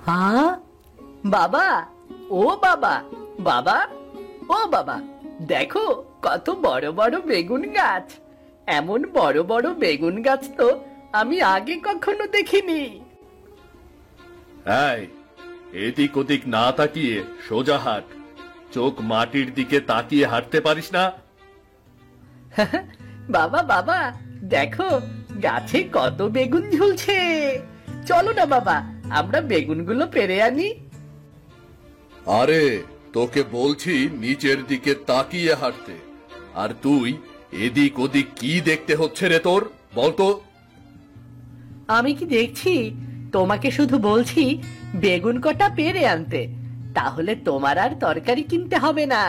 হ্যাঁ বাবা, ও বাবা, বাবা, ও বাবা, দেখো কত বড় বড় বেগুন গাছ। এমন বড় বড় বেগুন গাছ তো আমি আগে কখনো দেখিনি। এই, এদিক ওদিক না তাকিয়ে সোজা হাঁট। চোখ মাটির দিকে তাকিয়ে হাঁটতে পারিস না? বাবা বাবা, দেখো গাছে কত বেগুন ঝুলছে। চলো না বাবা, আমরা বেগুনগুলো পেড়ে আনি। আরে, তোকে বলছি নিচের দিকে তাকিয়ে হাঁটতে, আর তুই এদিক ওদিক কি দেখতে হচ্ছে রে তোর? বলতো। আমি কি দেখছি? তোমাকে শুধু বলছি বেগুন কটা পেড়ে আনতে, তাহলে তোমার আর তরকারি কিনতে হবে না।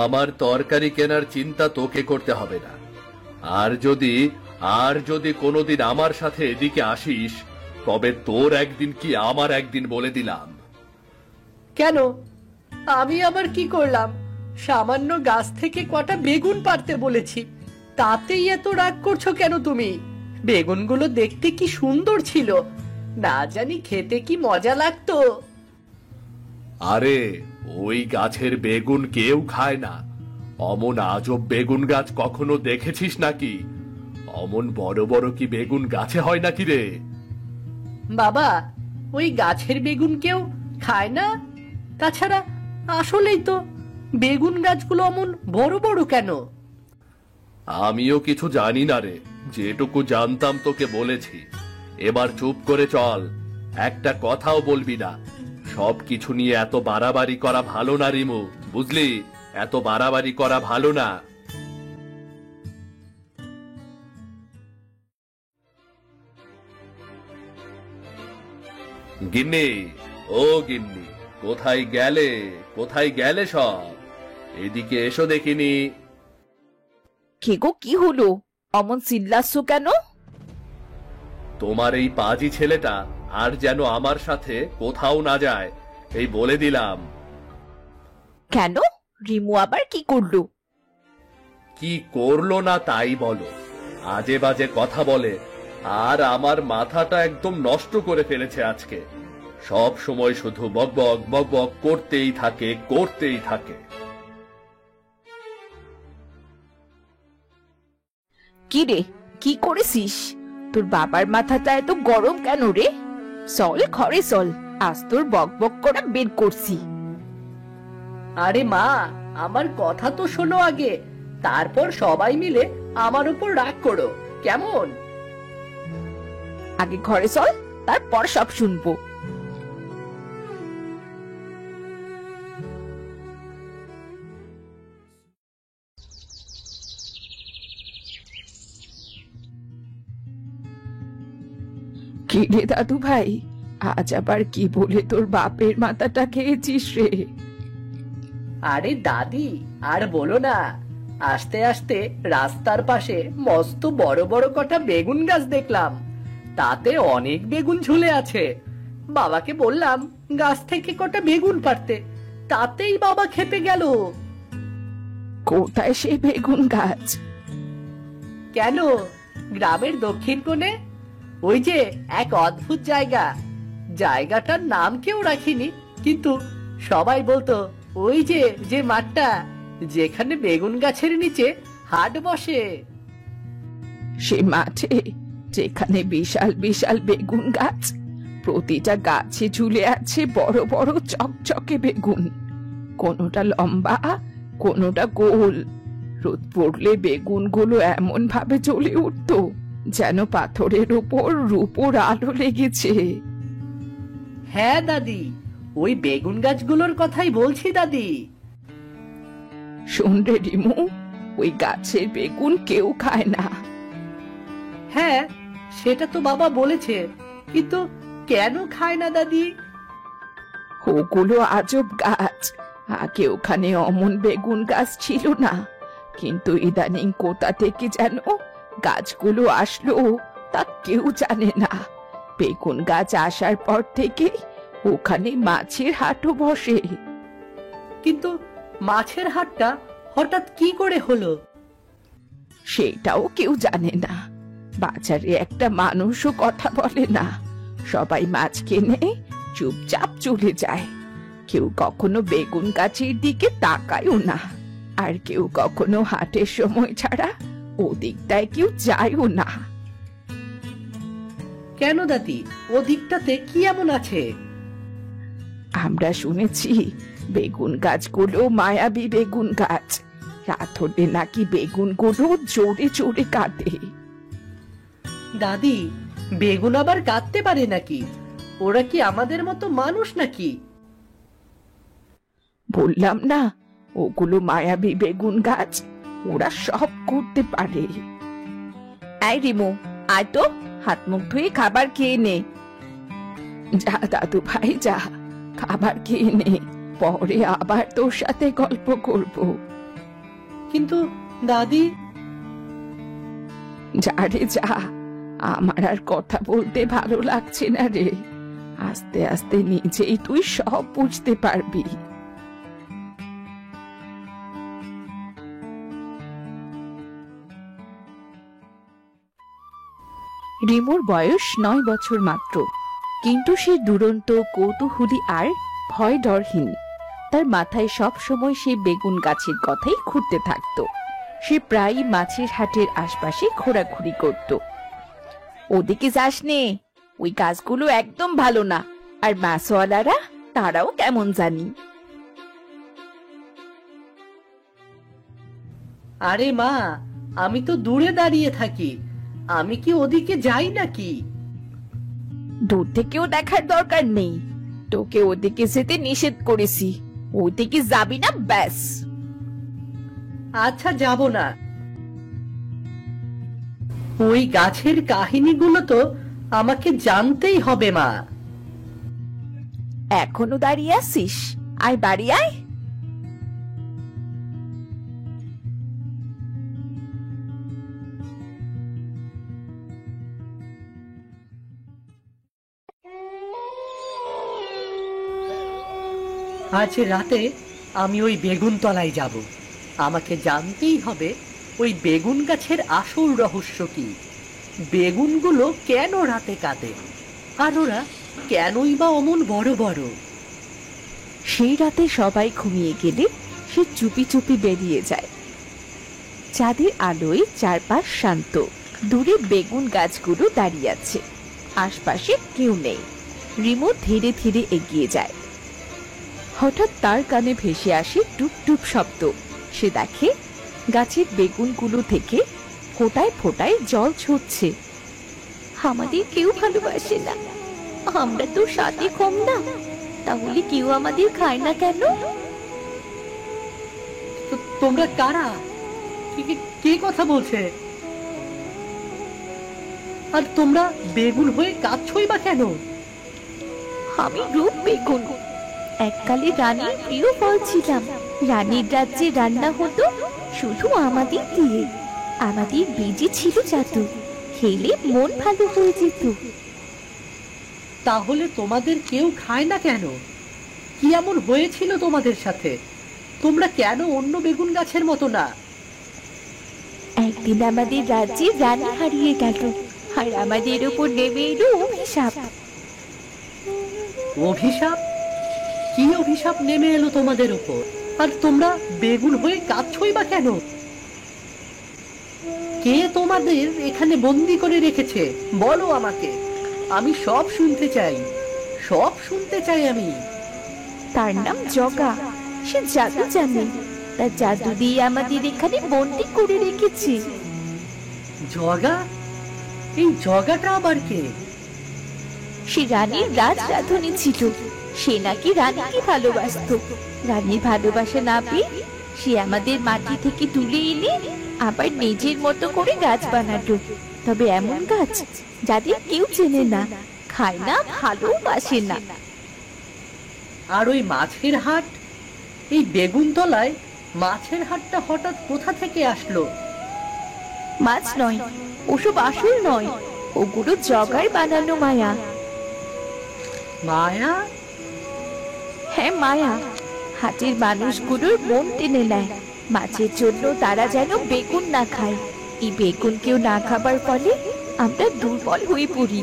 আমার তরকারি কেনার চিন্তা তোকে করতে হবে না। আর যদি কোনোদিন আমার সাথে এদিকে আসিস, তবে তোর একদিন কি আমার একদিন বলে দিলাম। কেন? আমি আবার কি করলাম? সামান্য গাছ থেকে কটা বেগুন পারতে বলেছি, তাতেই এত রাগ করছো কেন তুমি? বেগুনগুলো দেখতে কি সুন্দর ছিল, না জানি খেতে কি মজা লাগতো। আরে, ওই গাছের বেগুন কেউ খায় না। অমন আজব বেগুন গাছ কখনো দেখেছিস নাকি? অমন বড় বড় কি বেগুন গাছে হয় নাকি রে? বাবা, ওই গাছের বেগুন কেউ খায় না? তাছাড়া আসলেই তো বেগুন গাছগুলো অমন বড় বড় কেন? আমিও কিছু জানি না রে, যেটুকু জানতাম তোকে বলেছি। এবার চুপ করে চল, একটা কথাও বলবি না। সবকিছু নিয়ে এত বাড়াবাড়ি করা ভালো না রিমু, বুঝলি? এত বাড়াবাড়ি করা ভালো না। গিন্নি, ও গিন্নি, কোথায় গেলে? কোথায় গেলে সব? এদিকে এসো দেখিনি। কে গো, কি হলো? অমন চিল্লাচ্ছ কেন? তোমার এই পাজি ছেলেটা আর যেন আমার সাথে কোথাও না যায়, এই বলে দিলাম। কেন? রিমু আবার কি করলো? কি করলো না তাই বলো, আজে বাজে কথা বলে, আর আমার মাথাটা একদম নষ্ট করে ফেলেছে আজকে। সব সময় শুধু বকবক বকবক করতেই থাকে, করতেই থাকে। কি রে, কি করেছিস? তোর বাবার মাথাটা এত গরম কেন রে? চল ঘরে চল, আজ তোর বক বক করা বের করছি। আরে মা, আমার কথা তো শোনো আগে, তারপর সবাই মিলে আমার উপর রাগ করো, কেমন? আগে ঘরে চল, তারপর সব শুনবো। কি রে দাদু ভাই, আজ আবার কি বলে তোর বাপের মাথাটা খেয়েছিস রে? আরে দাদি, আর বলো না। আস্তে আস্তে রাস্তার পাশে মস্ত বড় বড় কটা বেগুন গাছ দেখলাম, তাতে অনেক বেগুন ঝুলে আছে। বাবাকে বললাম গাছ থেকে কটা বেগুন পারতে, তাতেই বাবা খেপে গেল। কোথায় সেই বেগুন গাছ? কেন? গ্রামের দক্ষিণ কোণে, ওই যে এক অদ্ভুত জায়গা। জায়গাটার নাম কেউ রাখিনি, কিন্তু সবাই বলতো ওই যে যে মাঠটা, যেখানে বেগুন গাছের নিচে হাট বসে। সে মাঠে যেখানে বিশাল বিশাল বেগুন গাছ, প্রতিটা গাছে ঝুলে আছে বড় বড় চকচকে বেগুন। কোনোটা লম্বা, কোনোটা গোল। রোদ পড়লে বেগুনগুলো এমন ভাবে জ্বলে উঠতো যেন পাথরের উপর রূপোর আলো লেগেছে। হ্যাঁ দাদি, ওই বেগুন গাছগুলোর কথাই বলছি দাদি। শোন রে রিমু, ওই গাছের বেগুন কেউ খায় না। হ্যাঁ, সেটা তো বাবা বলেছে, কিন্তু কেন খায় না দাদি? ওগুলো আজব গাছ। আগে ওখানে অমন বেগুন গাছ ছিল না, কিন্তু ইদানিং কোথা থেকে যেন গাছগুলো আসলো তা কেউ জানে না। বেগুন গাছ আসার পর থেকে ওখানে মাছের হাটও বসে। কিন্তু মাছের হাটটা হঠাৎ কি করে হলো? সেটাও কেউ জানে না। বাজারে একটা মানুষও কথা বলে না। সবাই মাছ কিনে চুপচাপ চলে যায়। কেউ কখনো বেগুন গাছের দিকে তাকায়ও না, আর কেউ কখনো হাটের সময় ছাড়া ওদিকটায় কেউ যায়ও না। কেন দাদি, ওদিকটাতে কি এমন আছে? আমরা শুনেছি বেগুন গাছগুলো মায়াবী বেগুন গাছ। রাত হলে নাকি বেগুনগুলো জোরে জোরে কাটে। দাদি, বেগুন আবার কাটতে পারে নাকি? ওরা কি আমাদের মতো মানুষ নাকি? বললাম না, ওগুলো মায়াবী বেগুন গাছ, ওরা সব করতে পারে। এই রিমু, আয় তো, হাত মুখ ধুয়ে খাবার খেয়ে নে। যা দাদু ভাই যা, খাবার খেয়ে নে, পরে আবার তোর সাথে গল্প করব। কিন্তু দাদি। যা রে যা, আমার আর কথা বলতে ভালো লাগছে না রে। আস্তে আস্তে নিজেই তুই সব বুঝতে পারবি। রিমুর বয়স 9 বছর মাত্র, কিন্তু সে দুরন্ত, কৌতূহলী আর ভয় ডরহীন। তার মাথায় সব সময় সে বেগুন গাছের কথাই ঘুরতে থাকতো। সে প্রায়ই মাছের হাটের আশপাশে ঘোরাঘুরি করত। ওদিকে যাস নে, ওই গাছগুলো একদম ভালো না, আর মাছওয়ালারা তারাও কেমন জানি। আরে মা, আমি তো দূরে দাঁড়িয়ে থাকি, আমি কি ওদিকে যাই নাকি? দূর থেকেও দেখার দরকার নেই, তোকে ওদিকে যেতে নিষেধ করেছি। ওদিকে যাবি না, ব্যাস। আচ্ছা, যাব না। ওই গাছের কাহিনীগুলো তো আমাকে জানতেই হবে মা। এখনো দাঁড়িয়ে আছিস? আয় বাড়ি আয়। আজ রাতে আমি ওই বেগুন তলায় যাব। আমাকে জানতেই হবে ওই বেগুন গাছের আসল রহস্য কি। বেগুনগুলো কেন রাতে কাঁদে, আর ওরা কেনই বা অমন বড় বড়? সেই রাতে সবাই ঘুমিয়ে গেলে সে চুপি চুপি বেরিয়ে যায়। চাঁদের আলোয় চারপাশ শান্ত, দূরে বেগুন গাছগুলো দাঁড়িয়ে আছে, আশপাশে কেউ নেই। রিমু ধীরে ধীরে এগিয়ে যায়। হঠাৎ তার কানে ভেসে আসে টুপ টুপ শব্দ। সে দেখে গাছের বেগুনগুলো থেকে ফোঁটায় ফোঁটায় জল ছুটছে। আমাদের কেউ ভালোবাসে না, আমরা তো সাথে কম না, তাহলে কেউ আমাদের খায় না কেন? তোমরা কারা? কে কথা বলছে? আর তোমরা বেগুন হয়ে কাঁদছই বা কেন? আমি রূপ বেগুন, এককালে রানীর প্রিয় ফল ছিলাম। রানীর রাজ্যে রান্না হতো শুধু আমাদের দিয়ে। আমাদের বীজে ছিল জাদু, খেলে মন ভালো হয়ে যেত। তাহলে তোমাদের কেউ খায় না কেন? কি এমন হয়েছিল তোমাদের সাথে? তোমরা কেন অন্য বেগুন গাছের মতো না? একদিন আমাদের রাজ্যে রানী হারিয়ে গেল, আর আমাদের উপর নেমে এলো অভিশাপ। অভিশাপ? কি অভিশাপ নেমে এলো তোমাদের উপর? আর তোমরা বেগুন হয়ে কাঁদছই বা কেন? কে তোমাদের এখানে বন্দি করে রেখেছে? বলো আমাকে, আমি সব শুনতে চাই, সব শুনতে চাই আমি। তার নাম জগা, সে জাদু জানে। তার জাদু দিয়ে আমাদের এখানে বন্দি করে রেখেছে। জগা? এই জগাটা আবার কে? সে রানীর রাজ রাধুনী ছিল। সে নাকি রানীকে ভালোবাসতো। রানীর ভালোবাসা না পেয়ে সে আমাদের মাটি থেকে তুলে এনে আবার নিজের মতো করে গাছ বানাতো। তবে এমন গাছ যাদের কেউ চেনে না, খায় না, ভালোবাসে না। আর ওই মাছের হাট, এই বেগুন তলায় মাছের হাটটা হঠাৎ কোথা থেকে আসলো? মাছ নয়, ওসব আসল নয়, ওগুলো জগার বানানো মায়া। মায়া? হ্যাঁ মায়া, হাটের মানুষগুলোর মন টেনে নেয়। মাছের জন্য তারা যেন বেগুন না খায়। এই বেগুন কেউ না খাবার ফলে আমরা দুর্বল হয়ে পড়ি।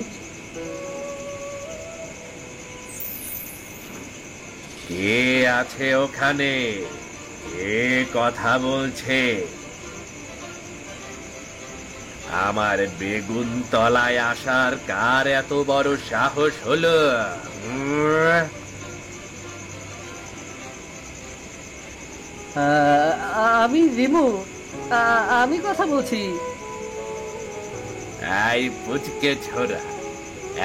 কে আছে ওখানে? কে কথা বলছে? আমার বেগুন তলায় আসার কার এত বড় সাহস হলো? আমি রিমু, আমি কথা বলছি। এই পুচকে ছোড়া,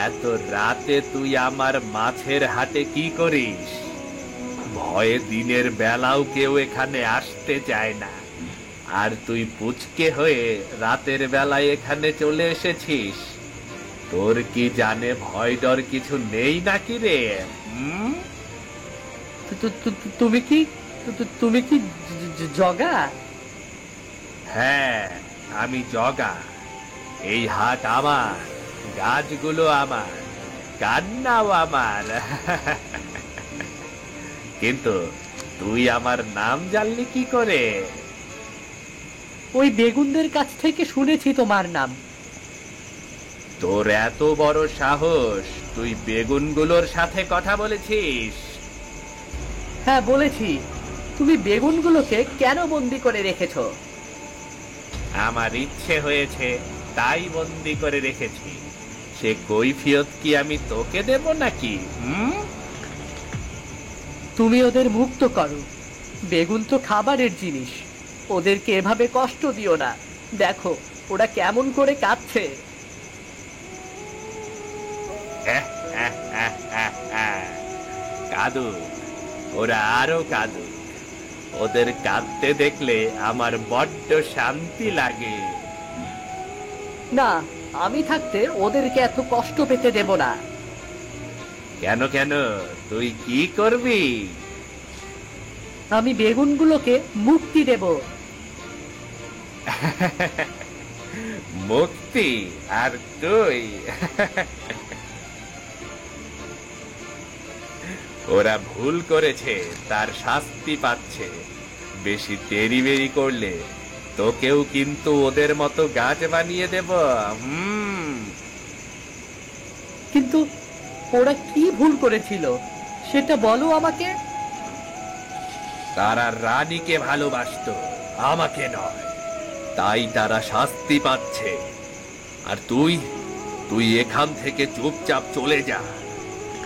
এত রাতে তুই আমার মাছের হাটে কি করিস? ভয়ে দিনের বেলাও কেউ এখানে আসতে চায় না, আর তুই পুচকে হয়ে রাতের বেলায় এখানে চলে এসেছিস। তোর কি জানে ভয় ডর কিছু নেই নাকি রে? তুমি কি তুমি কি জগা? হ্যাঁ, আমি জগা। এই হাট আমার, গাছগুলো আমার, কান্নাও আমার। কিন্তু তুই আমার নাম জানলি কি করে? ওই বেগুনদের কাছ থেকে শুনেছি তোমার নাম। তোর এত বড় সাহস, তুই বেগুনগুলোর সাথে কথা বলেছিস? হ্যাঁ বলেছি। তুমি বেগুনগুলোকে কেন বন্দি করে রেখেছো? আমার ইচ্ছে হয়েছে, তাই বন্দি করে রেখেছি। সে কৈফিয়ত কি আমি তোকে দেব নাকি? তুমি ওদের মুক্ত করো। বেগুন তো খাবারের জিনিস, ওদেরকে এভাবে কষ্ট দিও না। দেখো ওরা কেমন করে কাঁদছে। কাঁদু, ওরা আরো কাঁদু। ওদের কাঁদতে দেখলে আমার বড্ড শান্তি লাগে। না, আমি থাকতে ওদেরকে এত কষ্ট পেতে দেব না। কেন কেন, তুই কি করবি? আমি বেগুনগুলোকে মুক্তি দেব। মুক্তি? আর তুই? ওরা ভুল করেছে, তার শাস্তি পাচ্ছে। বেশি দেরি বেরি করলে তোকেও কিন্তু ওদের মতো গাছ বানিয়ে দেব। কিন্তু ওরা কি ভুল করেছিল সেটা বলো আমাকে। তারা রানীকে ভালোবাসতো, আমাকে নয়। তাই তারা শাস্তি পাচ্ছে। আর তুই তুই এখান থেকে চুপচাপ চলে যা,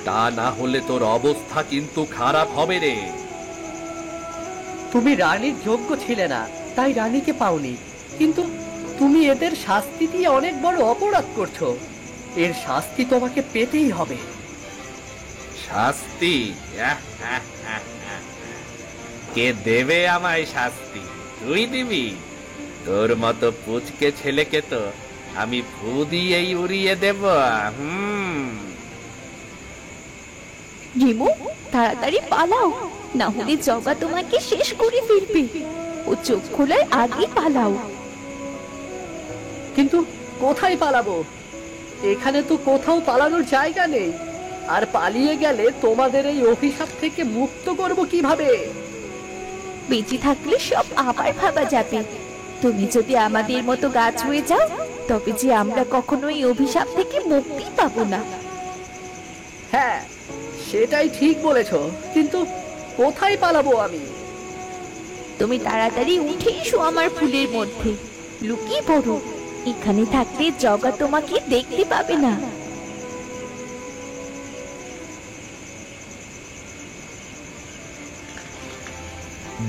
তা না হলে তোর অবস্থা কিন্তু খারাপ হবে রে। তুমি রানীর যোগ্য ছিলে না, তাই রানীকে পাওনি। কিন্তু তুমি এদের শাস্তি দিয়ে অনেক বড় অপরাধ করছো। এর শাস্তি তোমাকে পেতেই হবে। শাস্তি? কে দেবে আমায় শাস্তি? তুই দিবি? তোর মতো পুচকে ছেলেকে তো আমি ফু দিয়েই উড়িয়ে দেব। রিমু, তাড়াতাড়ি পালাও, না হলে জগা তোমাকে শেষ করে ফেলবে। ও চোখ খোলার আগে পালাও। কিন্তু কোথায় পালাবো? এখানে তো কোথাও পালানোর জায়গা নেই। আর পালিয়ে গেলে তোমাদের এই অভিশাপ থেকে মুক্ত করব কিভাবে? বেঁচে থাকলে সব আবার ভাবা যাবে। তুমি যদি আমাদের মতো গাছ হয়ে যাও, তবে যে আমরা কখনো এই অভিশাপ থেকে মুক্তি পাবো না। হ্যাঁ, সেটাই ঠিক বলেছো। কিন্তু কোথায় পালাবো আমি? তুমি তাড়াতাড়ি উঠে এসো আমার ফুলের মধ্যে, লুকিয়ে পড়ো। এখানে থাকলে জগা তোমাকে দেখতে পাবে না।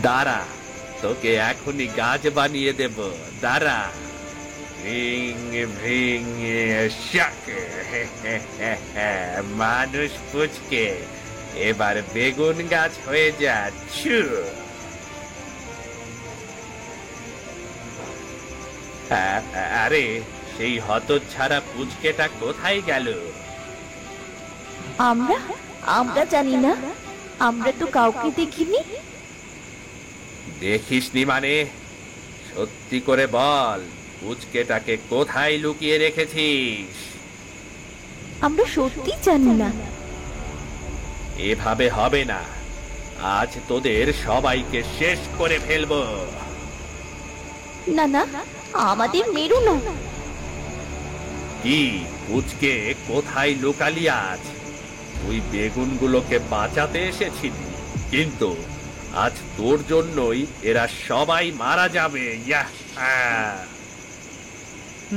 দাঁড়া, তোকে এখনই গাছ বানিয়ে দেব। দাঁড়া। মানুষ পুচকে এবার বেগুন গাছ হয়ে যাচ্ছু। আরে, সেই হতচ্ছাড়া পুচকেটা কোথায় গেল? আমরা আমরা জানি না, আমরা তো কাউকে দেখিনি। দেখিসনি মানে? সত্যি করে বল, পুচকেটাকে কোথায় লুকিয়ে রেখেছিস? আমরা সত্যি জানি না। এভাবে হবে না। আজ তোদের সবাইকে শেষ করে ফেলবো। না না, আমাদের মেরো না। কি পুচকে, কোথায় লুকালি আজ? তুই বেগুনগুলোকে বাঁচাতে এসেছিলি? কিন্তু আজ তোর জন্যই এরা সবাই মারা যাবে। ইয়াহ!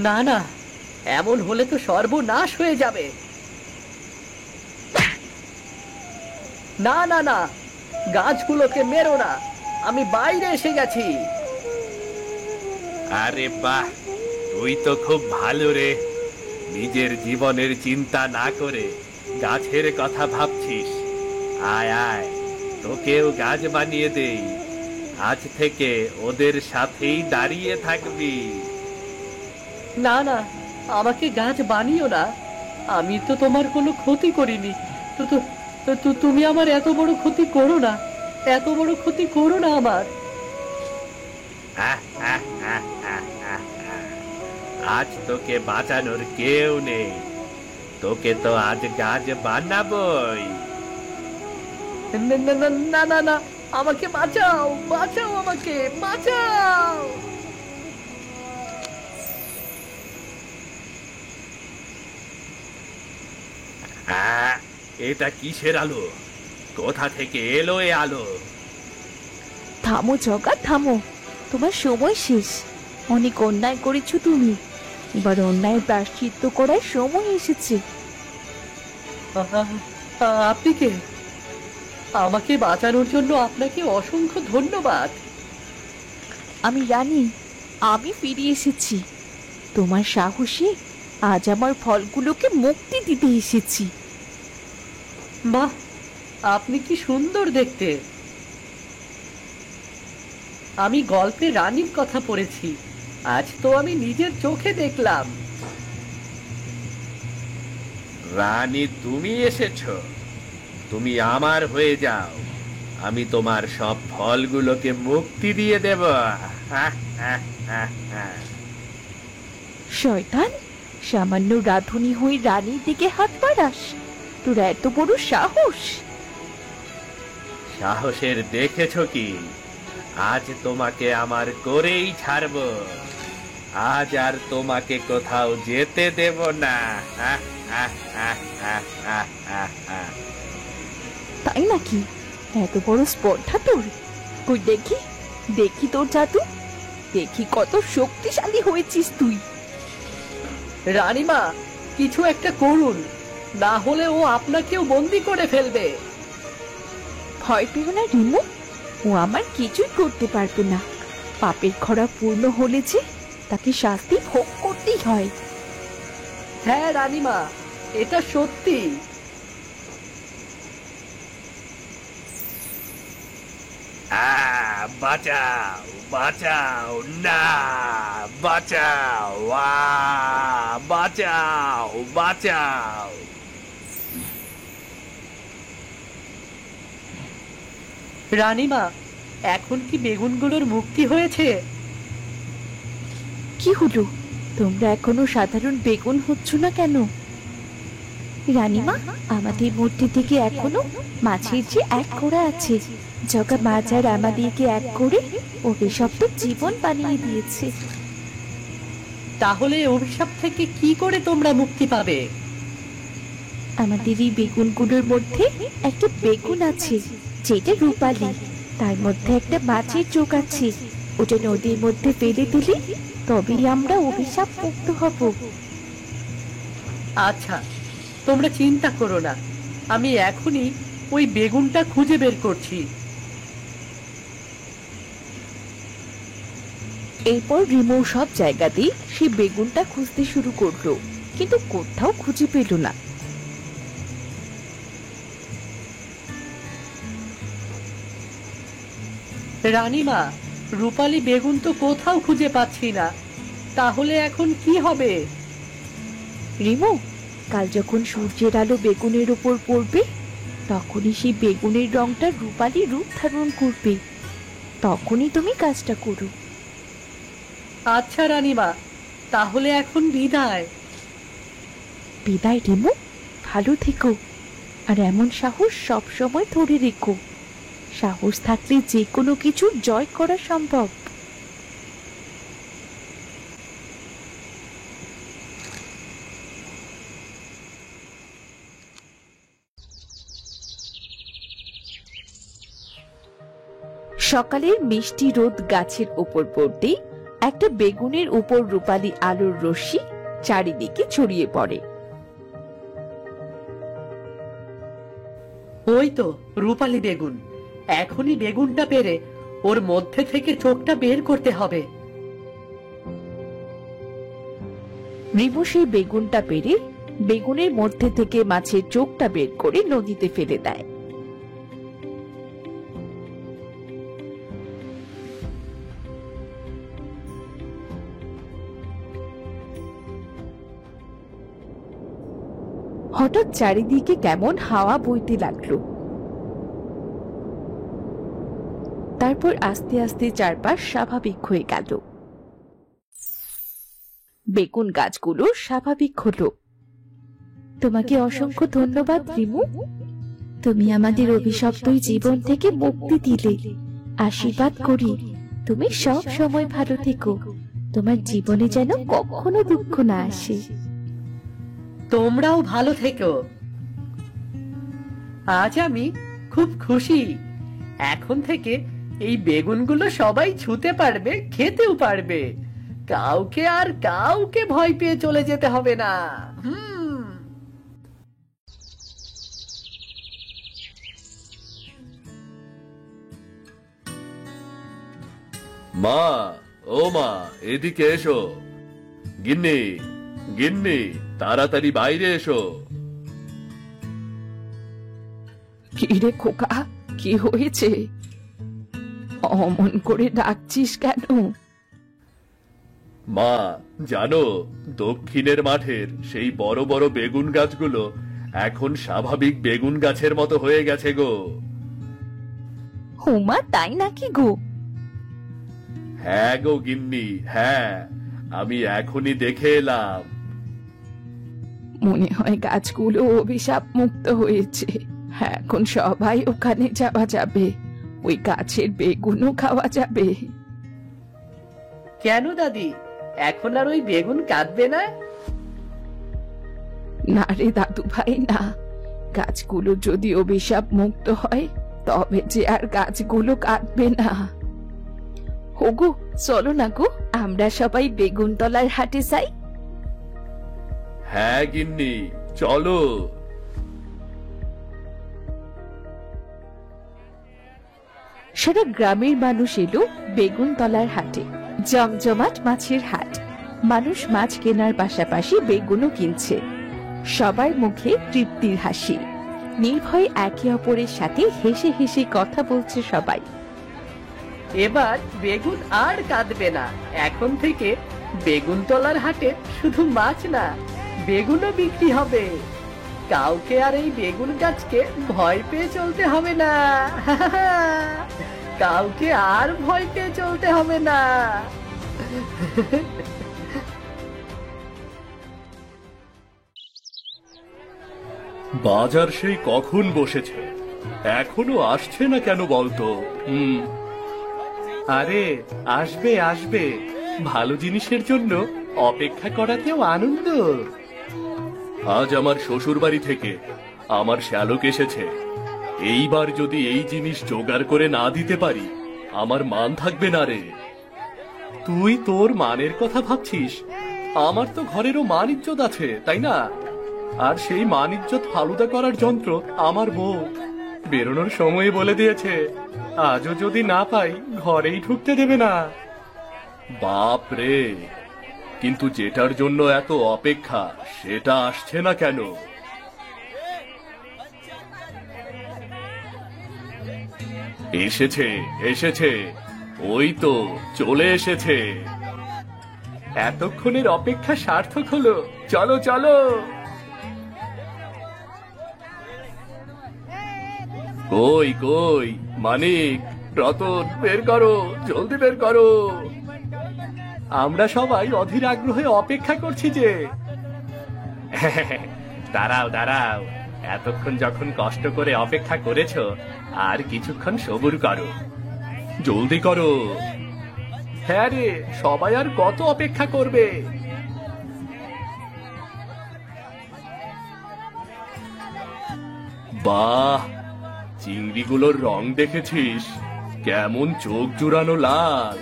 না না, এমন হলে তো সর্বনাশ হয়ে যাবে। না না না, গাছগুলোকে মেরো না, আমি বাইরে এসে গেছি। আরে বাহ, তুই তো খুব ভালো রে। নিজের জীবনের চিন্তা না করে গাছের কথা ভাবছিস। আয় আয়, তোকেও গাছ বানিয়ে দেই। আজ থেকে ওদের সাথেই দাঁড়িয়ে থাকবি। না না, আমাকে গাছ বানিও না, আমি তো তোমার কোনো ক্ষতি করিনি। তুমি আমার এত বড় ক্ষতি করো না, এত বড় ক্ষতি করো না আমার। আজ তোকে বাঁচানোর কেউ নেই, তোকে তো আজ গাছ বানাবই। না না না না না না, আমাকে বাঁচাও, বাঁচাও, আমাকে বাঁচাও। এটা কিসের আলো? কোথা থেকে এলো এ আলো? থামো জগা, থামো। তোমার সময় শেষ। অনেক অন্যায় করেছো তুমি, এবার অন্যায়ের প্রায়শ্চিত্ত করার সময় এসেছে। আপনি কে? আমাকে বাঁচানোর জন্য আপনাকে অসংখ্য ধন্যবাদ। আমি রানী, আমি ফিরে এসেছি। তোমার সাহসে আজ আমার ফলগুলোকে মুক্তি দিতে এসেছি। বাহ, আপনি কি সুন্দর দেখতে। আমি গল্পে রানীর কথা পড়েছি, আজ তো আমি নিজের চোখে দেখলাম। রানী, তুমি এসেছো। তুমি আমার হয়ে যাও, আমি তোমার সব ফলগুলোকে মুক্তি দিয়ে দেব। শয়তান, সামান্য রাধুনী হয়ে রানীর দিকে হাত বাড়াস? তোর এত বড় সাহস! সাহসের দেখেছো কি? আজ তোমাকে আমার করেই ছাড়বো। আজ আর তোমাকে কোথাও যেতে দেব না। তাই নাকি? এত বড় স্পর্ধা তোর? কই দেখি, দেখি তোর জাদু, দেখি কত শক্তিশালী হয়েছিস তুই। রানীমা, কিছু একটা করুন, না হলে ও আপনাকেও বন্দি করে ফেলবে। ভয় পেও না রিমু, ও আমার কিছুই করতে পারবে না। পাপের খরা পূর্ণ হলে যে তাকে শাস্তি ভোগ করতেই হয়। হ্যাঁ রানীমা, এটা সত্যি। বাঁচাও, বাঁচাও, না বাঁচাও, বাঁচাও, বাঁচাও। রানীমা, এখন কি বেগুনগুলোর মুক্তি হয়েছে? কি হলো, তোমরা এখনো সাধারণ বেগুন হচ্ছ না কেন? রানীমা, আমাদের মধ্যে থেকে এখনো মাছের যে এক করা আছে, জগা মাছ আর আমাদেরকে এক করে অভিশপ্ত জীবন বানিয়ে দিয়েছে। তাহলে অভিশাপ থেকে কি করে তোমরা মুক্তি পাবে? আমাদের এই বেগুনগুলোর মধ্যে একটা বেগুন আছে যেটা রূপালী, তার মধ্যে একটা মাছের চোখ আছে, ওটা নদীর মধ্যে ফেলে দিলে তবেই আমরা অভিশাপ মুক্ত হব। আচ্ছা, তোমরা চিন্তা করো না, আমি এখনই ওই বেগুনটা খুঁজে বের করছি। এরপর রিমো সব জায়গাতেই সে বেগুনটা খুঁজতে শুরু করলো, কিন্তু কোথাও খুঁজে পেল না। রানীমা, রূপালী বেগুন তো কোথাও খুঁজে পাচ্ছি না, তাহলে এখন কি হবে? রিমো, কাল যখন সূর্যের আলো বেগুনের উপর পড়বে, তখনই সেই বেগুনের রংটা রূপালী রূপ ধারণ করবে। তখনই তুমি কাজটা করো। আচ্ছা রানীমা, তাহলে এখন বিদায়। বিদায় রিমো, ভালো থেকো, আর এমন সাহস সব সময় ধরে রেখো। সাহস থাকলে যে কোনো কিছু জয় করা সম্ভব। সকালের মিষ্টি রোদ গাছের উপর পড়তেই একটা বেগুনের উপর রূপালী আলোর রশ্মি চারিদিকে ছড়িয়ে পড়ে। ওই তো রূপালী বেগুন, এখনই বেগুনটা পেরে ওর মধ্যে থেকে চোখটা বের করতে হবে। রিমু সেই বেগুনটা পেরে বেগুনের মধ্যে থেকে মাছের চোখটা বের করে নদীতে ফেলে দেয়। হঠাৎ চারিদিকে কেমন হাওয়া বইতে লাগলো। তারপর আস্তে আস্তে চারপাশ স্বাভাবিক হয়ে গেল। বেগুন গাছগুলো স্বাভাবিক হলো। তোমাকে অসংখ্য ধন্যবাদ রিমু, তুমি আমাদের অভিশপ্ত জীবন থেকে মুক্তি দিলে। আশীর্বাদ করি তুমি সব সময় ভালো থেকো, তোমার জীবনে যেন কখনো দুঃখ না আসে। তোমরাও ভালো থেকো। আজ আমি খুব খুশি। এখন থেকে এই বেগুনগুলো সবাই ছুঁতে পারবে, খেতেও পারবে। কাউকে ভয় পেয়ে চলে যেতে হবে না। মা, ও মা, এদিকে এসো। গিন্নি, গিন্নি, তাড়াতাড়ি বাইরে এসো। কি রে খোকা, কি হয়েছে? অমন করে ডাকছিস কেন? মা, জানো দক্ষিণের মাঠের সেই বড় বড় বেগুন গাছগুলো এখন স্বাভাবিক বেগুন গাছের মতো হয়ে গেছে গো। হুমা, তাই নাকি গো? হ্যাঁ গো গিন্নি, হ্যাঁ, আমি এখনই দেখে এলাম। মনে হয় গাছগুলো অভিশাপ মুক্ত হয়েছে। এখন সবাই ওখানে যাওয়া যাবে, ওই গাছের বেগুনও খাওয়া যাবে। কেন দাদি, এখন আর ওই বেগুন কাটবে না? না রে দাদু ভাই, না। গাছগুলো যদি অভিশাপ মুক্ত হয় তবে যে আর গাছগুলো কাটবে না। ওগো, চলো না গো, আমরা সবাই বেগুনতলার হাটে যাই। হ্যাঁ গিন্নি, চলো। সারা গ্রামের মানুষ এলো বেগুনতলার হাটে। জমজমাট মাছের হাট। মানুষ মাছ কেনার পাশাপাশি বেগুনও কিনছে। সবার মুখে তৃপ্তির হাসি। নির্ভয়ে একে অপরের সাথে হেসে হেসে কথা বলছে সবাই। এবার বেগুন আর কাঁদবে না। এখন থেকে বেগুনতলার হাটে শুধু মাছ না, বেগুনও বিক্রি হবে। কাউকে আর এই বেগুন গাছকে ভয় পেয়ে চলতে হবে না। কাউকে আর ভয় পেয়ে চলতে হবে না। বাজার সেই কখন বসেছে, এখনো আসছে না কেন বলতো? আরে আসবে আসবে, ভালো জিনিসের জন্য অপেক্ষা করাতেও আনন্দ। আজ আমার শ্বশুর বাড়ি থেকে আমার শ্যালক এসেছে। এইবার যদি এই জিনিস জোগাড় করে না দিতে পারি, আমার মান থাকবে না রে। তুই তোর মানের কথা ভাবছিস, আমার তো ঘরেরও মান ইজ্জত আছে, তাই না? আর সেই মান ইজ্জত ফালুদা করার যন্ত্র আমার বউ। বেরোনোর সময় বলে দিয়েছে, আজও যদি না পাই ঘরেই ঢুকতে দেবে না। বাপ রে, কিন্তু যেটার জন্য এত অপেক্ষা সেটা আসছে না কেন? এসেছে এসেছে, ওই তো চলে এসেছে। এতক্ষণের অপেক্ষা সার্থক হলো। চলো চলো। কই কই, মানিক, রতন, বের করো, জলদি বের করো। আমরা সবাই অধীর আগ্রহে অপেক্ষা করছি যে। দাঁড়াও দাঁড়াও, এতক্ষণ যখন কষ্ট করে অপেক্ষা করেছো, আর কিছুক্ষণ সবুর করো। জলদি করো। হ্যাঁ রে, সবাই আর কত অপেক্ষা করবে? বাহ, চিংড়িগুলোর রং দেখেছিস? কেমন চোখ জুড়ানো লাল।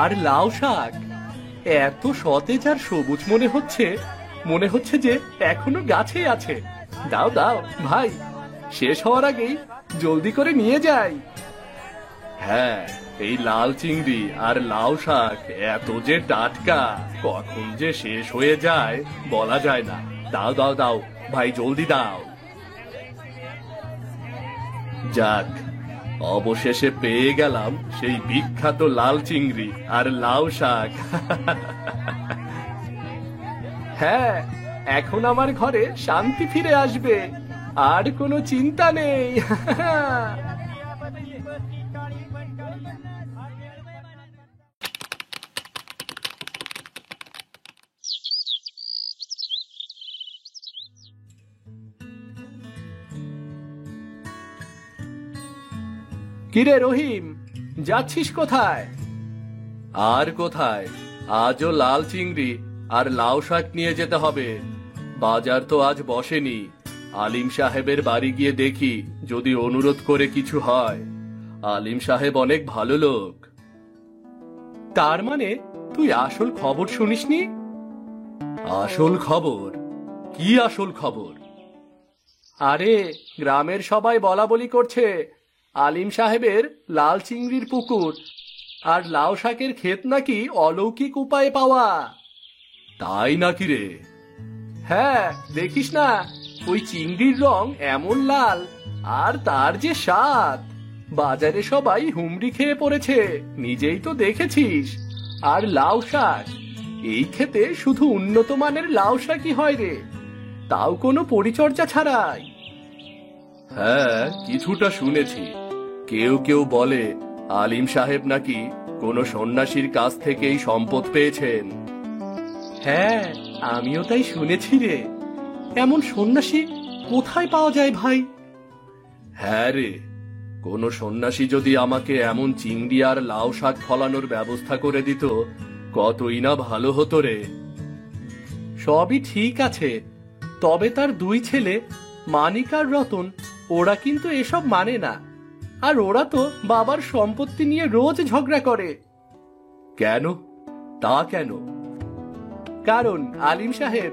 আর লাউ শাক এত সতেজ আর সবুজ মনে হচ্ছে যে এখনো গাছে আছে। দাও দাও ভাই, শেষ হওয়ার আগেই জলদি করে নিয়ে যাই। হ্যাঁ, এই লাল চিংড়ি আর লাউ শাক এত যে টাটকা, কখন যে শেষ হয়ে যায় বলা যায় না। দাও দাও দাও ভাই, জলদি দাও। যাক, অবশেষে পেয়ে গেলাম সেই বিখ্যাত লাল চিংড়ি আর লাউ শাক। হ্যাঁ, এখন আমার ঘরে শান্তি ফিরে আসবে, আর কোনো চিন্তা নেই। কিরে রহিম, যাচ্ছিস কোথায়? আর কোথায়, আজও লাল চিংড়ি আর লাউ শাক নিয়ে যেতে হবে। বাজার তো আজ বসেনি। আলিম সাহেবের বাড়ি গিয়ে দেখি যদি অনুরোধ করে কিছু হয়। আলিম সাহেব অনেক ভালো লোক। তার মানে তুই আসল খবর শুনিসনি? আসল খবর? কি আসল খবর? আরে, গ্রামের সবাই বলা বলি করছে আলিম সাহেবের লাল চিংড়ির পুকুর আর লাউ শাকের ক্ষেত নাকি অলৌকিক উপায়ে পাওয়া। তাই নাকি রে? হ্যাঁ, দেখিস না, ওই চিংড়ির রং এমন লাল, আর তার যে স্বাদ! বাজারে সবাই হুমড়ি খেয়ে পড়েছে, নিজেই তো দেখেছিস। আর লাউ শাক, এই ক্ষেতে শুধু উন্নত মানের লাউ শাকই হয় রে, তাও কোনো পরিচর্যা ছাড়াই। হ্যাঁ, কিছুটা শুনেছি। কেউ কেউ বলে আলিম সাহেব নাকি কোনো সন্ন্যাসীর কাছ থেকেই সম্পদ পেয়েছেন। হ্যাঁ, আমিও তাই শুনেছি রে। এমন সন্ন্যাসী কোথায় পাওয়া যায় ভাই? হ্যাঁ রে, কোন সন্ন্যাসী যদি আমাকে এমন চিংড়ি আর লাউ শাক ফলানোর ব্যবস্থা করে দিত, কতই না ভালো হতো রে। সবই ঠিক আছে, তবে তার দুই ছেলে মানিক আর রতন, ওরা কিন্তু এসব মানে না। আর ওরা তো বাবার সম্পত্তি নিয়ে রোজ ঝগড়া করে। কেন? তা কেন? কারণ আলিম সাহেব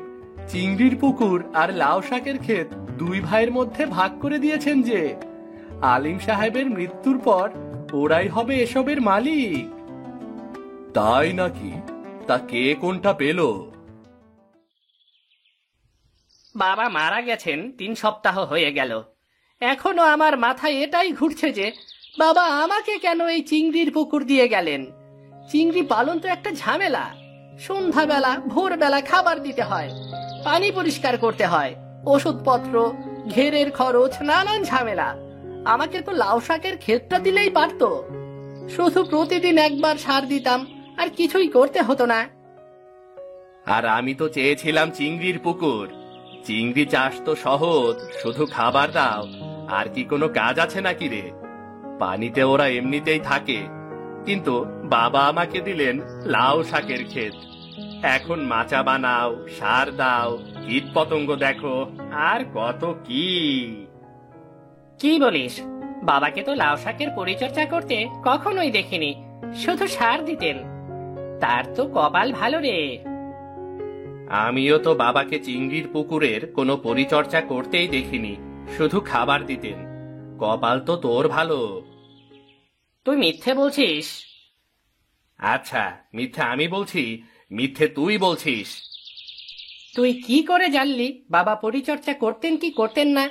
চিংড়ির পুকুর আর লাউ শাকের ক্ষেত দুই ভাইয়ের মধ্যে ভাগ করে দিয়েছেন যে আলিম সাহেবের মৃত্যুর পর ওরাই হবে এসবের মালিক। তাই নাকি? তা কে কোনটা পেল? বাবা মারা গেছেন 3 সপ্তাহ হয়ে গেল। এখনো আমার মাথায় এটাই ঘুরছে যে বাবা আমাকে কেন এই চিংড়ির পুকুর দিয়ে গেলেন। চিংড়ি পালন তো একটা ঝামেলা। সন্ধ্যাবেলা ভোরবেলা খাবার দিতে হয়, পানি পরিষ্কার করতে হয়, ওষুধপত্র, ঘেরের খরচ, নানান ঝামেলা। আমাকে তো লাউ শাকের ক্ষেতটা দিলেই পারতো। শুধু প্রতিদিন একবার সার দিতাম, আর কিছুই করতে হতো না। আর আমি তো চেয়েছিলাম চিংড়ির পুকুর। চিংড়ি চাষ তো সহজ, শুধু খাবার দাও। আর কি কোনো কাজ আছে নাকি রে? পানিতে ওরা এমনিতেই থাকে। কিন্তু বাবা আমাকে দিলেন লাউ শাকের ক্ষেত। এখন মাচা বানাও, সার দাও, কীট পতঙ্গ দেখো, আর কত কি। কি বলিস? বাবাকে তো লাউ শাকের পরিচর্যা করতে কখনোই দেখিনি, শুধু সার দিতেন। তার তো কপাল ভালো রে। আমিও তো বাবাকে চিংড়ির পুকুরের কোনো পরিচর্যা করতেই দেখিনি, শুধু খাবার দিতেন। কপাল তো তোর ভালো। তুই মিথ্যে বলছিস। আচ্ছা, মিথ্যে আমি বলছি, মিথ্যে তুই বলছিস। তুই কি করে জানলি বাবা পরিচর্যা করতেন কি করতেন না?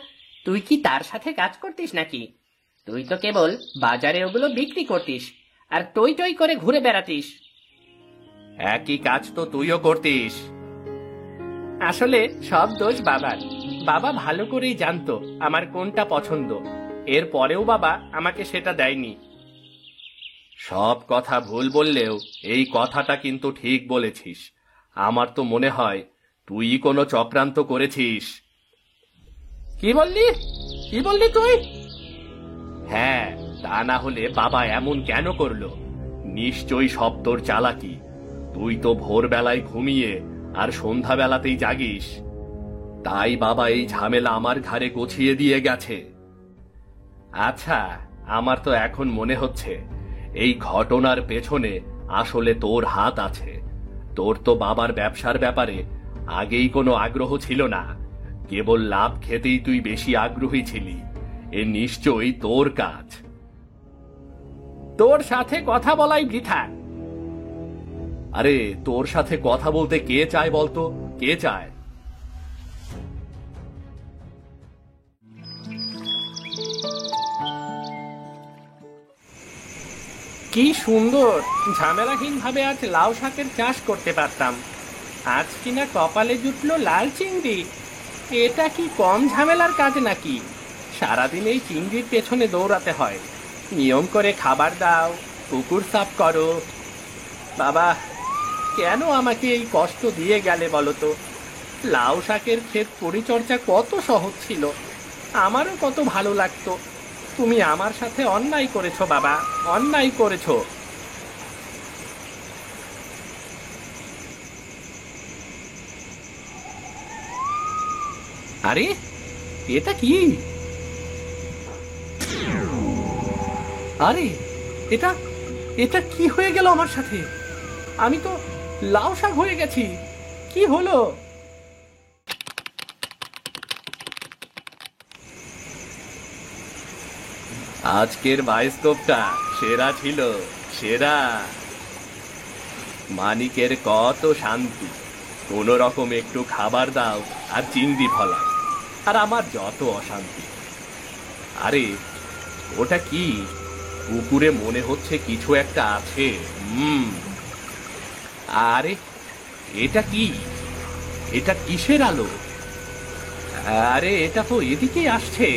তুই কি তার সাথে কাজ করতিস নাকি? তুই তো কেবল বাজারে ওগুলো বিক্রি করতিস আর টই টই করে ঘুরে বেড়াতিস। একই কাজ তো তুইও করতিস। আসলে সব দোষ বাবার। বাবা ভালো করেই জানতো আমার কোনটা পছন্দ, এর পরেও বাবা আমাকে সেটা দেয়নি। সব কথা ভুল বললেও এই কথাটা কিন্তু ঠিক বলেছিস। আমার তো মনে হয় তুই কোনো চক্রান্ত করেছিস। কি বললি? কি বললি তুই? হ্যাঁ, তা না হলে বাবা এমন কেন করলো? নিশ্চয়ই সব তোর চালাকি। তুই তো ভোরবেলায় ঘুমিয়ে আর সন্ধ্যাবেলাতেই জাগিস, তাই বাবা এই ঝামেলা আমার ঘাড়ে গছিয়ে দিয়ে গেছে। আচ্ছা, আমার তো এখন মনে হচ্ছে এই ঘটনার পেছনে আসলে তোর হাত আছে। তোর তো বাবার ব্যবসার ব্যাপারে আগেই কোনো আগ্রহ ছিল না, কেবল লাভ খেতেই তুই বেশি আগ্রহী ছিলি। এ নিশ্চয়ই তোর কাজ। তোর সাথে কথা বলাই বৃথা। আরে তোর সাথে কথা বলতে কে চায় বলতো, কে চায়? কি সুন্দর ঝামেলাহীন ভাবে আজ লাউ শাকের চাষ করতে পারতাম। আজ কিনা কপালে জুটলো লাল চিংড়ি। এটা কি কম ঝামেলার কাজ নাকি? সারাদিন এই চিংড়ির পেছনে দৌড়াতে হয়। নিয়ম করে খাবার দাও, পুকুর সাফ করো। বাবা, কেন আমাকে এই কষ্ট দিয়ে গেলে বলো তো? লাউ শাকের ক্ষেত পরিচর্যা কত সহজ ছিল, আমারও কত ভালো লাগতো। তুমি আমার সাথে অন্যায় করেছো বাবা, অন্যায় করেছো। আরে এটা কি? আরে এটা এটা কি হয়ে গেল আমার সাথে? আমি তো লাউ শাক হয়ে গেছি। কি হলো? আজকের বায়োস্কোপটা সেরা ছিল, সেরা। মানিকের কত শান্তি, কোন রকম একটু খাবার দাও আর চিংড়ি ফলাও, আর আমার যত অশান্তি। আরে ওটা কি? পুকুরে মনে হচ্ছে কিছু একটা আছে। আরে এটা কি? এটা কিসের আলো? আরে এটা তো এদিকে আসছে।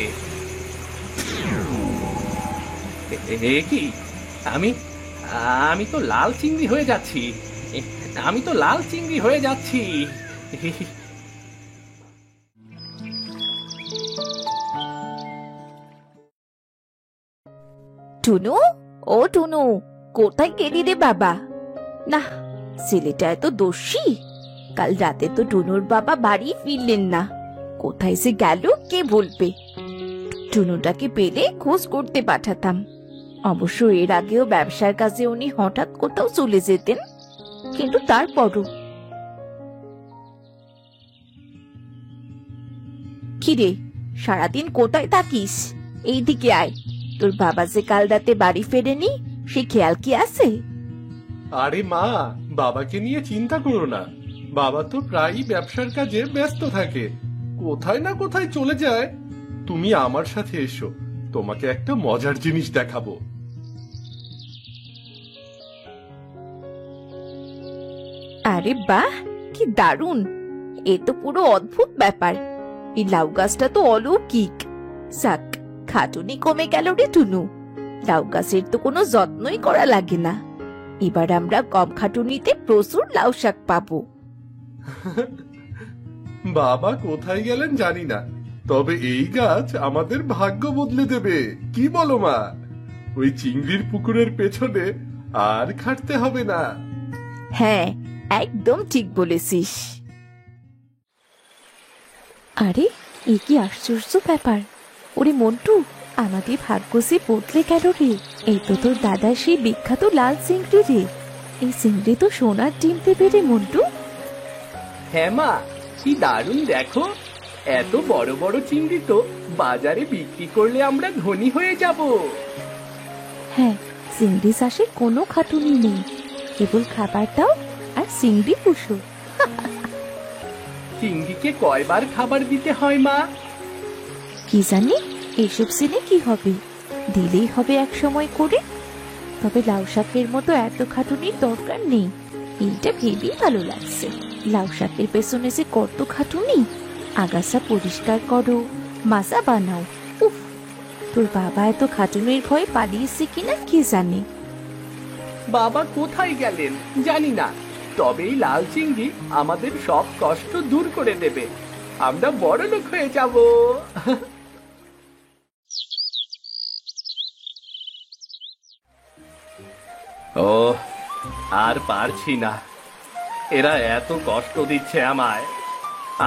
এ কি? আমি আমি তো লাল চিংড়ি হয়ে যাচ্ছি। আমি তো লাল চিংড়ি হয়ে যাচ্ছি। টুনু, ও টুনু, কোথায় গেলি রে বাবা? না, ছেলেটা এত দোষী। কাল রাতে তো টুনুর বাবা বাড়ি ফিরলেন না। কোথায় সে গেল কে বলবে? টুনুটাকে পেলে খোঁজ করতে পাঠাতাম। অবশ্য এর আগেও ব্যবসার কাজে উনি হঠাৎ কোথাও চলে যেতেন, কিন্তু তারপরও। কিরে, সারাদিন কোথায় থাকিস? এইদিকে আয়। তোর বাবা যে কাল রাতে বাড়ি ফেরেনি, সে খেয়াল কি আছে? আরে মা, বাবাকে নিয়ে চিন্তা করো না। বাবা তো প্রায়ই ব্যবসার কাজে ব্যস্ত থাকে, কোথায় না কোথায় চলে যায়। তুমি আমার সাথে এসো, তোমাকে একটা মজার জিনিস দেখাবো। আরে বাহ, কি দারুণ! এ তো পুরো অদ্ভুত ব্যাপার। এই লাউ গাছটা তো অলৌকিক। যাক, খাটুনি কমে গেল রে টুনু। লাউ গাছের তো কোনো যত্নই করা লাগে না। এবার আমরা কম খাটুনিতে প্রচুর লাউ শাক পাবো। বাবা কোথায় গেলেন জানি না, তবে এই গাছ আমাদের ভাগ্য বদলে দেবে। কি বলো মা? ওই চিংড়ির পুকুরের পেছনে আর খাটতে হবে না। হ্যাঁ, একদম ঠিক বলেছিস। আরে এ কি আশ্চর্য ব্যাপার! ওরে মন্টু, আমাদের ভাগ্য যে বদলে গেল রে। এই তো তোর দাদার সেই বিখ্যাত লাল চিংড়ি রে। এই চিংড়ি তো সোনার ডিম দেবে রে মন্টু। হ্যাঁ মা, কি দারুণ দেখো। এত বড় বড় চিংড়ি তো বাজারে বিক্রি করলে আমরা ধনী হয়ে যাব। হ্যাঁ, চিংড়ি চাষে কোনো খাটুনি নেই, কেবল খাবার দাও আর চিংড়ি পুষো। চিংড়িকে কয়বার খাবার দিতে হয় মা? কি জানি, এসব জেনে কি হবে, দিলেই হবে এক সময় করে। তবে লাউ শাকের মতো এত খাটুনির দরকার নেই, এইটা ভেবেই ভালো লাগছে। লাউ শাকের পেছনে যে কত খাটুনি। আগাছা পরিষ্কার করো, মাচা বানাও। উফ, তোর বাবা এত খাটুনির ভয়ে পালিয়েছে কিনা কে জানে। বাবা কোথায় গেলেন জানি না, তবে এই লাল চিংড়ি আমাদের সব কষ্ট দূর করে দেবে। আমরা বড় লোক হয়ে যাব। ও আর পারছি না, এরা এত কষ্ট দিচ্ছে আমায়।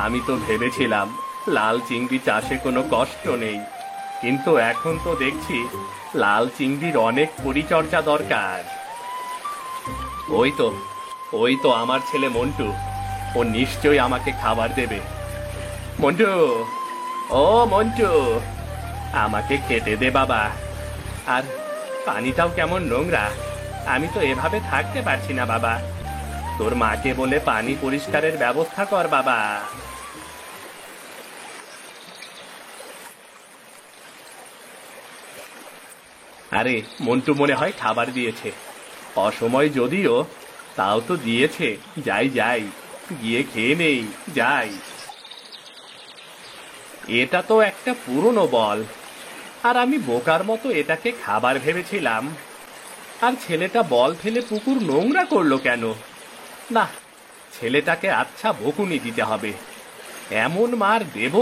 আমি তো ভেবেছিলাম লাল চিংড়ি চাষে কোনো কষ্ট নেই, কিন্তু এখন তো দেখছি লাল চিংড়ির অনেক পরিচর্যা দরকার। ওই তো আমার ছেলে মন্টু, ও নিশ্চয়ই আমাকে খাবার দেবে। মন্টু, ও মন্টু, আমাকে খেতে দে বাবা। আর পানিটাও কেমন নোংরা, আমি তো এভাবে থাকতে পারছি না বাবা। তোর মাকে বলে পানি পরিষ্কারের ব্যবস্থা কর বাবা। আরে মন্টু মনে হয় খাবার দিয়েছে, অসময় যদিও, তাও তো দিয়েছে। যাই যাই, গিয়ে খেয়ে নেই, যাই। এটা তো একটা পুরনো বল, আর আমি বোকার মতো এটাকে খাবার ভেবেছিলাম। আর ছেলেটা বল ফেলে পুকুর নোংরা করলো কেন? না, ছেলেটাকে আচ্ছা বকুনি দিতে হবে। এমন মার দেব।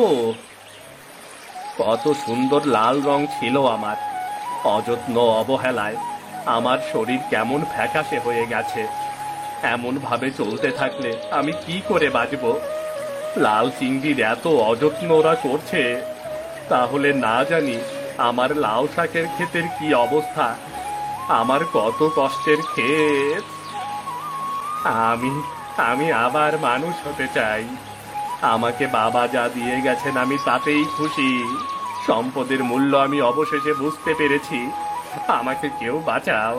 কত সুন্দর লাল রং ছিল আমার, অযত্ন অবহেলায় আমার শরীর কেমন ফ্যাকাশে হয়ে গেছে। এমন ভাবে চলতে থাকলে আমি কি করে বাঁচব? লাল চিংড়ির এত অযত্ন ওরা করছে, তাহলে না জানি আমার লাউ শাকের ক্ষেতের কি অবস্থা। আমার কত কষ্টের ক্ষেত। আমি আবার মানুষ হতে চাই। আমাকে বাবা যা দিয়ে গেছেন আমি তাতেই খুশি। সম্পদের মূল্য আমি অবশেষে বুঝতে পেরেছি। আমাকে কেউ বাঁচাও,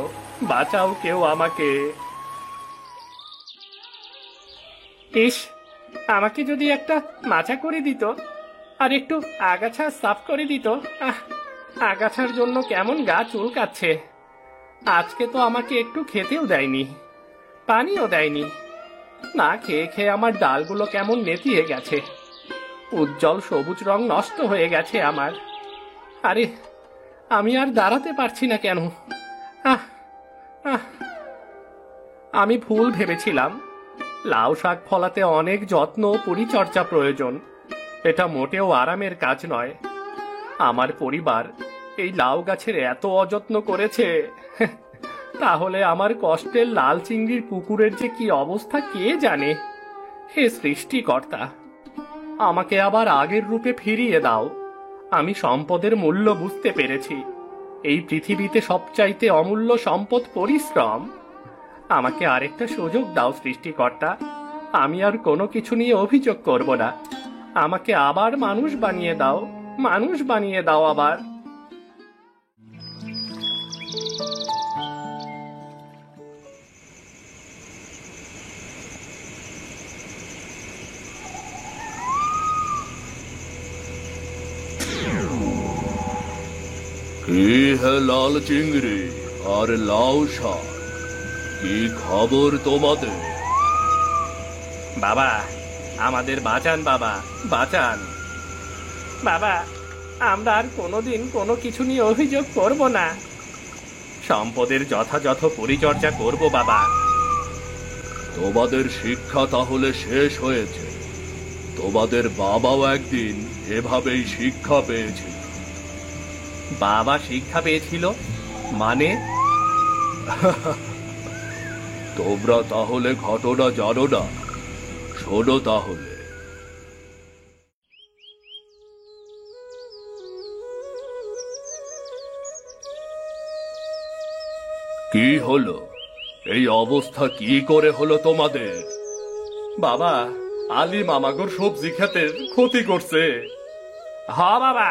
বাঁচাও কেউ আমাকে। ইস, আমাকে যদি একটা মাচা করে দিত, আর একটু আগাছা সাফ করে দিত। আগাছার জন্য কেমন গা চুলকাচ্ছে। আজকে তো আমাকে একটু খেতেও দেয়নি, পানিও দেয়নি। না খেয়ে খেয়ে আমার ডালগুলো কেমন নেতিয়ে গেছে, উজ্জ্বল সবুজ রং নষ্ট হয়ে গেছে আমার। আরে আমি আর দাঁড়াতে পারছি না কেন? আহ আহ আমি ভুল ভেবেছিলাম। লাউ শাক ফলাতে অনেক যত্ন ও পরিচর্যা প্রয়োজন। এটা মোটেও আরামের কাজ নয়। আমার পরিবার এই লাউ গাছের এত অযত্ন করেছে, তাহলে আমার কষ্টের লাল চিংড়ির পুকুরের যে কি অবস্থা কে জানে। হে সৃষ্টিকর্তা, আমাকে আবার আগের রূপে ফিরিয়ে দাও। আমি সম্পদের মূল্য বুঝতে পেরেছি। এই পৃথিবীতে সবচাইতে অমূল্য সম্পদ পরিশ্রম। আমাকে আরেকটা সুযোগ দাও সৃষ্টিকর্তা। আমি আর কোনো কিছু নিয়ে অভিযোগ করব না। আমাকে আবার মানুষ বানিয়ে দাও, মানুষ বানিয়ে দাও আবার। কি হে লাল চিংড়ি আর লাউ শাক, কি খবর তোমাদের? বাবা, আমাদের বাঁচান বাবা, বাঁচান। বাবা, আমরা আর কোনোদিন কোনো কিছু নিয়ে অভিযোগ করব না। সম্পদের যথাযথ পরিচর্যা করব বাবা। তোমাদের শিক্ষা তাহলে শেষ হয়েছে। তোমাদের বাবাও একদিন এভাবেই শিক্ষা পেয়েছিল। বাবা শিক্ষা পেয়েছিল মানে? তোমরা তাহলে ঘটনা জানো না? শোনো তাহলে। কি হলো? এই অবস্থা কি করে হলো তোমাদের? বাবা, আলিম আমাগর সবজি ক্ষেতের ক্ষতি করছে। বাবা,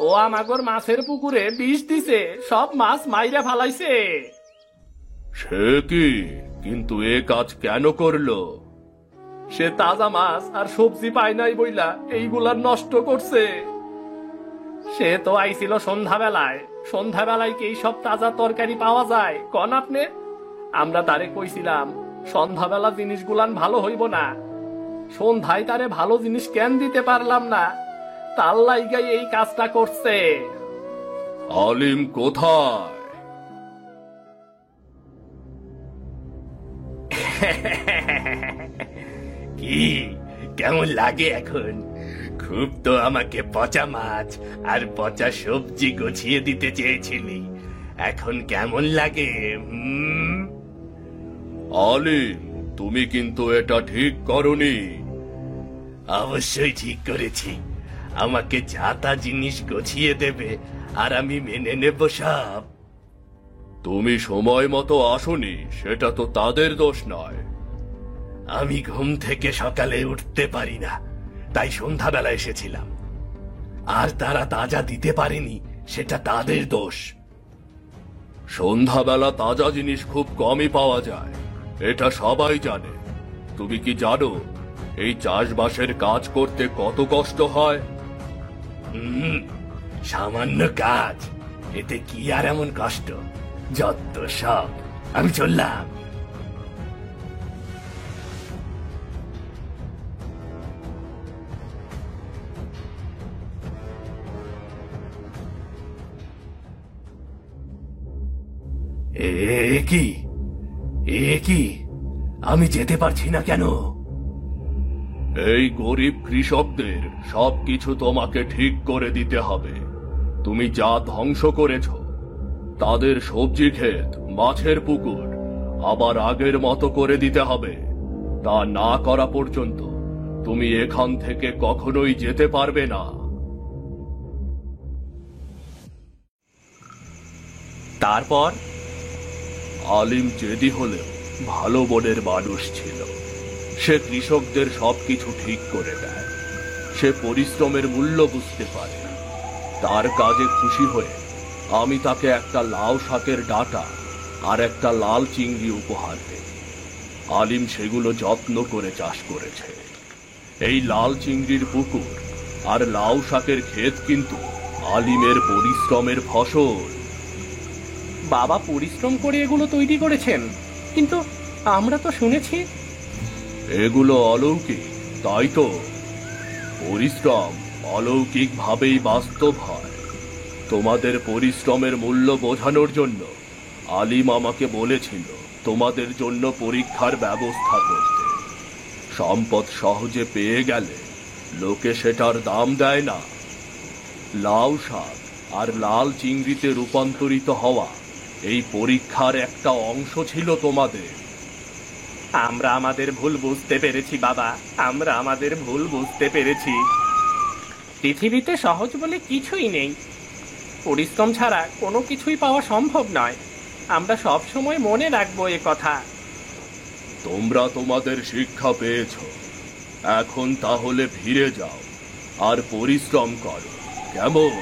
ও আমাগর মাছের পুকুরে বিষ দিছে, সব মাছ মাইরা ফালাইছে। সে কি? কিন্তু এ কাজ কেন করলো? সে তাজা মাছ আর সবজি পায় নাই বইলা এইগুলা নষ্ট করছে। সে তো আইছিল সন্ধ্যাবেলায়। সন্ধ্যাবেলায় কি সব তাজা তরকারি পাওয়া যায় কন আপনি? আমরা তারে কইছিলাম সন্ধ্যাবেলা জিনিসগুলান ভালো হইব না। সন্ধ্যায় তারে ভালো জিনিস কেন দিতে পারলাম না, তার লাইগাই এই কাজটা করছে। আলিম কোথায়? কি কেমন লাগে এখন? খুব তো আমাকে পচা মাছ আর পচা সবজি গুছিয়ে দিতে চেয়েছিলি, এখন কেমন লাগে? আলিম, তুমি কিন্তু এটা ঠিক করনি। অবশ্যই ঠিক করেছি। আমাকে যা তা জিনিস গছিয়ে দেবে আর আমি মেনে নেব সব। তুমি সময় মতো আসোনি সেটা তো তাদের দোষ নয়। আমি ঘুম থেকে সকালে উঠতে পারি না, তাই সন্ধ্যাবেলা এসেছিলাম। আর তারা তাজা দিতে পারেনি, সেটা তাদের দোষ। সন্ধ্যাবেলা তাজা জিনিস খুব কমই পাওয়া যায়, এটা সবাই জানে। তুমি কি জানো এই চাষবাসের কাজ করতে কত কষ্ট হয়? সামান্য কাজ, এতে কি আর এমন কষ্ট? যত সব। আমি চললাম। এ কি আমি যেতে পারছি না কেন? এই গরিব কৃষকদের সবকিছু তোমাকে ঠিক করে দিতে হবে। তুমি যা ধ্বংস করেছ, তাদের সবজি ক্ষেত, মাছের পুকুর আবার আগের মতো করে দিতে হবে। তা না করা পর্যন্ত তুমি এখান থেকে কখনোই যেতে পারবে না। তারপর আলিম জেদি হলেও ভালো মনের মানুষ ছিল। সে কৃষকদের সবকিছু ঠিক করে দেয়। সে পরিশ্রমের মূল্য বুঝতে পারে। তার কাজে খুশি হয়ে আমি তাকে একটা লাউ শাকের ডাঁটা আর একটা লাল চিংড়ি উপহার দেই। আলিম সেগুলো যত্ন করে চাষ করেছে। এই লাল চিংড়ির পুকুর আর লাউ শাকের ক্ষেত কিন্তু আলিমের পরিশ্রমের ফসল। বাবা পরিশ্রম করে এগুলো তৈরি করেছেন, কিন্তু আমরা তো শুনেছি এগুলো অলৌকিক, তাই তো। পরিশ্রম অলৌকিক ভাবেই বাস্তব হয়। তোমাদের পরিশ্রমের মূল্য বোঝানোর জন্য আলিম আমাকে বলেছিল তোমাদের জন্য পরীক্ষার ব্যবস্থা করতে। সম্পদ সহজে পেয়ে গেলে লোকে সেটার দাম দেয় না। লাউ শাক আর লাল চিংড়িতে রূপান্তরিত হওয়া এই পরীক্ষার একটা অংশ ছিল তোমাদের। আমরা আমাদের ভুল বুঝতে পেরেছি বাবা, আমরা আমাদের ভুল বুঝতে পেরেছি। পৃথিবীতে সহজ বলে কিছুই নেই। পরিশ্রম ছাড়া কোনো কিছুই পাওয়া সম্ভব নয়। আমরা সব সময় মনে রাখবো এ কথা। তোমরা তোমাদের শিক্ষা পেয়েছ, এখন তাহলে ফিরে যাও আর পরিশ্রম করো, কেমন?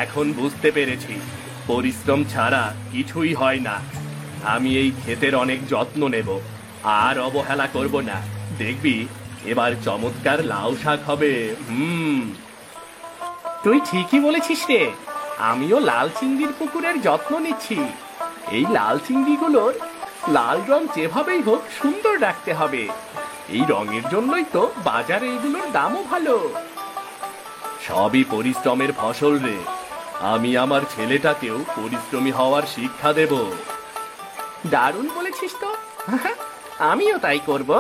এখন বুঝতে পেরেছি পরিশ্রম ছাড়া কিছুই হয় না। আমি এই ক্ষেতের অনেক যত্ন নেব, আর অবহেলা করব না। দেখবি এবার চমৎকার লাউ শাক হবে। তুই ঠিকই বলেছিস রে। আমিও লাল চিংড়ির পুকুরের যত্ন নিচ্ছি। এই লাল চিংড়িগুলোর লাল রং যেভাবেই হোক সুন্দর রাখতে হবে। এই রঙের জন্যই তো বাজারে এগুলোর দামও ভালো। সবই পরিশ্রমের ফসল রে। আমি আমার ছেলেটাকেও পরিশ্রমী হওয়ার শিক্ষা দেব। দারুণ বলেছিস তো, আমিও তাই করব।